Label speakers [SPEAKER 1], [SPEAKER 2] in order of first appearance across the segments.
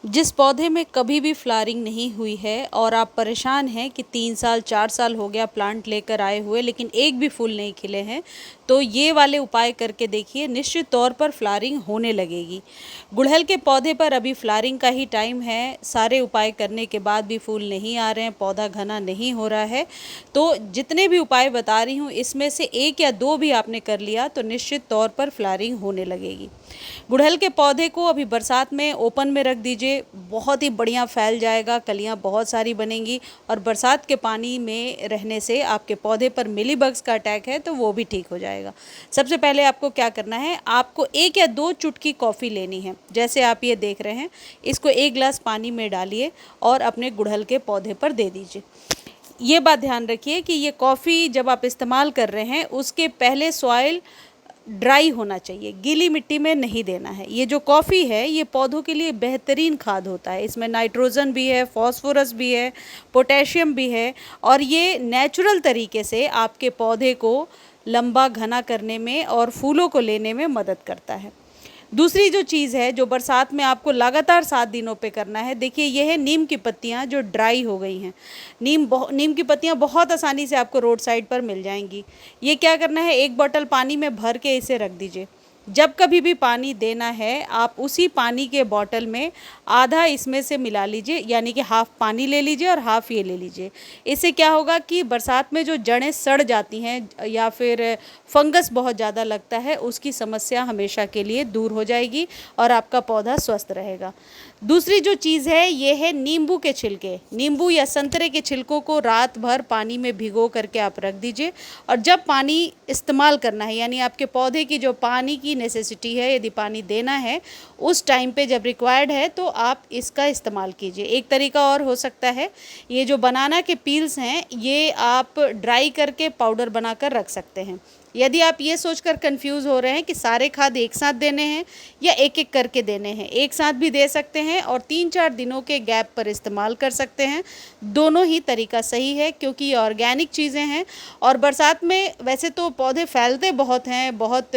[SPEAKER 1] जिस पौधे में कभी भी फ्लावरिंग नहीं हुई है और आप परेशान हैं कि 3 साल 4 साल हो गया प्लांट लेकर आए हुए लेकिन एक भी फूल नहीं खिले हैं, तो ये वाले उपाय करके देखिए, निश्चित तौर पर फ्लावरिंग होने लगेगी। गुड़हल के पौधे पर अभी फ्लावरिंग का ही टाइम है, सारे उपाय करने के बाद भी फूल नहीं आ रहे हैं, पौधा घना नहीं हो रहा है, तो जितने भी उपाय बता रही हूँ इसमें से 1 या 2 भी आपने कर लिया तो निश्चित तौर पर फ्लावरिंग होने लगेगी। गुड़हल के पौधे को अभी बरसात में ओपन में रख दीजिए, बहुत ही बढ़िया फैल जाएगा, कलियां बहुत सारी बनेंगी और बरसात के पानी में रहने से आपके पौधे पर मिलीबग्स का अटैक है तो वो भी ठीक हो जाएगा। सबसे पहले आपको क्या करना है, आपको 1 या 2 चुटकी कॉफ़ी लेनी है। जैसे आप ये देख रहे हैं, इसको 1 गिलास पानी में डालिए और अपने गुड़हल के पौधे पर दे दीजिए। ये बात ध्यान रखिए कि ये कॉफ़ी जब आप इस्तेमाल कर रहे हैं उसके पहले सॉइल ड्राई होना चाहिए, गीली मिट्टी में नहीं देना है। ये जो कॉफ़ी है ये पौधों के लिए बेहतरीन खाद होता है, इसमें नाइट्रोजन भी है, फॉस्फोरस भी है, पोटेशियम भी है और ये नेचुरल तरीके से आपके पौधे को लंबा घना करने में और फूलों को लेने में मदद करता है। दूसरी जो चीज़ है जो बरसात में आपको लगातार 7 दिनों पे करना है, देखिए ये है नीम की पत्तियाँ जो ड्राई हो गई हैं। नीम की पत्तियाँ बहुत आसानी से आपको रोड साइड पर मिल जाएंगी। ये क्या करना है, 1 बॉटल पानी में भर के इसे रख दीजिए। जब कभी भी पानी देना है आप उसी पानी के बॉटल में आधा इसमें से मिला लीजिए, यानी कि हाफ़ पानी ले लीजिए और हाफ़ ये ले लीजिए। इससे क्या होगा कि बरसात में जो जड़ें सड़ जाती हैं या फिर फंगस बहुत ज़्यादा लगता है, उसकी समस्या हमेशा के लिए दूर हो जाएगी और आपका पौधा स्वस्थ रहेगा। दूसरी जो चीज़ है ये है नींबू के छिलके। नींबू या संतरे के छिलकों को रात भर पानी में भिगो करके आप रख दीजिए और जब पानी इस्तेमाल करना है, यानी आपके पौधे की जो पानी की नेसेसिटी है, यदि पानी देना है उस टाइम पे जब रिक्वायर्ड है तो आप इसका इस्तेमाल कीजिए। एक तरीका और हो सकता है, ये जो बनाना के पील्स हैं ये आप ड्राई करके पाउडर बनाकर रख सकते हैं। यदि आप ये सोचकर कंफ्यूज हो रहे हैं कि सारे खाद एक साथ देने हैं या एक एक करके देने हैं, एक साथ भी दे सकते हैं और 3-4 दिनों के गैप पर इस्तेमाल कर सकते हैं। दोनों ही तरीका सही है क्योंकि ये ऑर्गेनिक चीज़ें हैं और बरसात में वैसे तो पौधे फैलते बहुत हैं, बहुत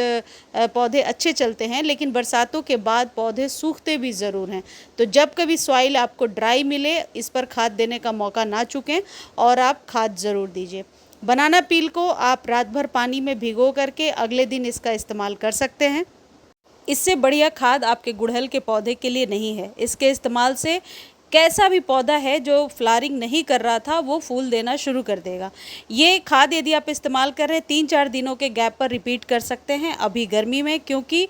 [SPEAKER 1] पौधे अच्छे चलते हैं, लेकिन बरसातों के बाद पौधे सूखते भी ज़रूर हैं। तो जब कभी सॉइल आपको ड्राई मिले, इस पर खाद देने का मौका ना चूकें और आप खाद ज़रूर दीजिए। बनाना पील को आप रात भर पानी में भिगो करके अगले दिन इसका इस्तेमाल कर सकते हैं। इससे बढ़िया खाद आपके गुड़हल के पौधे के लिए नहीं है। इसके इस्तेमाल से कैसा भी पौधा है जो फ्लावरिंग नहीं कर रहा था वो फूल देना शुरू कर देगा। ये खाद यदि आप इस्तेमाल कर रहे हैं 3-4 दिनों के गैप पर रिपीट कर सकते हैं अभी गर्मी में, क्योंकि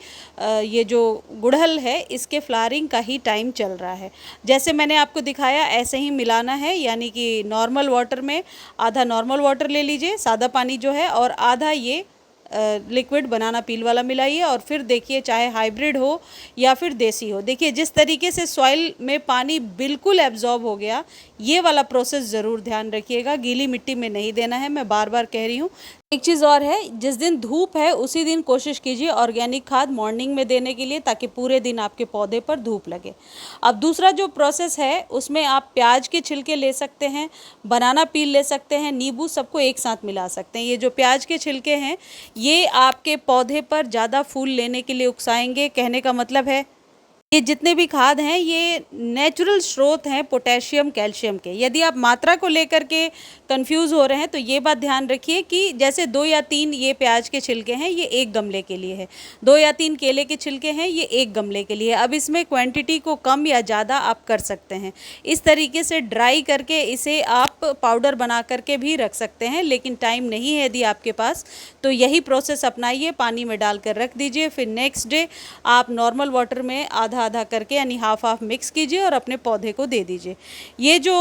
[SPEAKER 1] ये जो गुड़हल है इसके फ्लावरिंग का ही टाइम चल रहा है। जैसे मैंने आपको दिखाया ऐसे ही मिलाना है, यानी कि नॉर्मल वाटर में आधा नॉर्मल वाटर ले लीजिए, सादा पानी जो है, और आधा ये लिक्विड बनाना पील वाला मिलाइए और फिर देखिए, चाहे हाइब्रिड हो या फिर देसी हो, देखिए जिस तरीके से सॉइल में पानी बिल्कुल एब्जॉर्ब हो गया। ये वाला प्रोसेस ज़रूर ध्यान रखिएगा, गीली मिट्टी में नहीं देना है, मैं बार बार कह रही हूँ। एक चीज़ और है, जिस दिन धूप है उसी दिन कोशिश कीजिए ऑर्गेनिक खाद मॉर्निंग में देने के लिए, ताकि पूरे दिन आपके पौधे पर धूप लगे। अब दूसरा जो प्रोसेस है उसमें आप प्याज के छिलके ले सकते हैं, बनाना पील ले सकते हैं, नींबू, सबको एक साथ मिला सकते हैं। ये जो प्याज के छिलके हैं ये आपके पौधे पर ज़्यादा फूल लेने के लिए उकसाएंगे। कहने का मतलब है ये जितने भी खाद हैं ये नेचुरल स्रोत हैं पोटेशियम कैल्शियम के। यदि आप मात्रा को लेकर के कंफ्यूज हो रहे हैं तो ये बात ध्यान रखिए कि जैसे 2 या 3 ये प्याज के छिलके हैं ये 1 गमले के लिए है, 2 या 3 केले के छिलके हैं ये 1 गमले के लिए। अब इसमें क्वांटिटी को कम या ज़्यादा आप कर सकते हैं। इस तरीके से ड्राई करके इसे आप पाउडर बना करके भी रख सकते हैं, लेकिन टाइम नहीं है यदि आपके पास तो यही प्रोसेस अपनाइए, पानी में डालकर रख दीजिए, फिर नेक्स्ट डे आप नॉर्मल वाटर में आधा आधा करके यानी हाफ हाफ मिक्स कीजिए और अपने पौधे को दे दीजिए। ये जो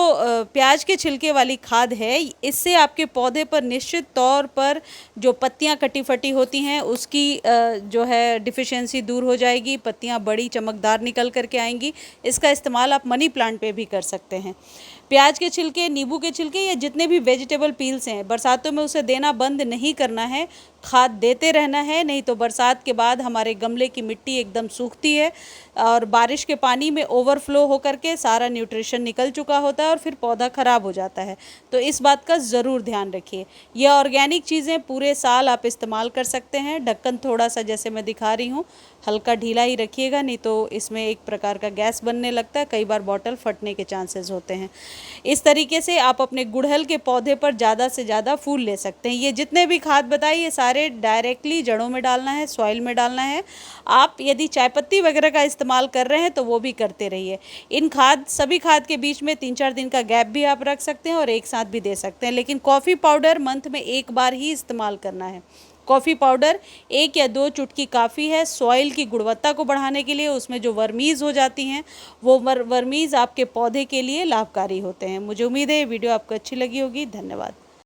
[SPEAKER 1] प्याज के छिलके वाली खाद है इससे आपके पौधे पर निश्चित तौर पर जो पत्तियां कटी फटी होती हैं उसकी जो है डिफिशियंसी दूर हो जाएगी, पत्तियां बड़ी चमकदार निकल करके आएंगी। इसका इस्तेमाल आप मनी प्लांट पे भी कर सकते हैं। प्याज के छिलके, नींबू के छिलके या जितने भी वेजिटेबल पील्स हैं, बरसातों में उसे देना बंद नहीं करना है, खाद देते रहना है। नहीं तो बरसात के बाद हमारे गमले की मिट्टी एकदम सूखती है और बारिश के पानी में ओवरफ्लो होकर के सारा न्यूट्रिशन निकल चुका होता है और फिर पौधा ख़राब हो जाता है। तो इस बात का ज़रूर ध्यान रखिए। यह ऑर्गेनिक चीज़ें पूरे साल आप इस्तेमाल कर सकते हैं। ढक्कन थोड़ा सा जैसे मैं दिखा रही हूँ हल्का ढीला ही रखिएगा, नहीं तो इसमें एक प्रकार का गैस बनने लगता है, कई बार बॉटल फटने के चांसेस होते हैं। इस तरीके से आप अपने गुड़हल के पौधे पर ज़्यादा से ज़्यादा फूल ले सकते हैं। ये जितने भी खाद बताए ये सारे डायरेक्टली जड़ों में डालना है, सॉइल में डालना है। आप यदि चाय पत्ती वगैरह का इस्तेमाल कर रहे हैं तो वो भी करते रहिए। इन सभी खाद के बीच में 3-4 दिन का गैप भी आप रख सकते हैं और एक साथ भी दे सकते हैं, लेकिन कॉफ़ी पाउडर मंथ में एक बार ही इस्तेमाल करना है। कॉफ़ी पाउडर 1 या 2 चुटकी काफ़ी है सॉइल की गुणवत्ता को बढ़ाने के लिए। उसमें जो वर्मीज़ हो जाती हैं वो वर्मीज़ आपके पौधे के लिए लाभकारी होते हैं। मुझे उम्मीद है ये वीडियो आपको अच्छी लगी होगी। धन्यवाद।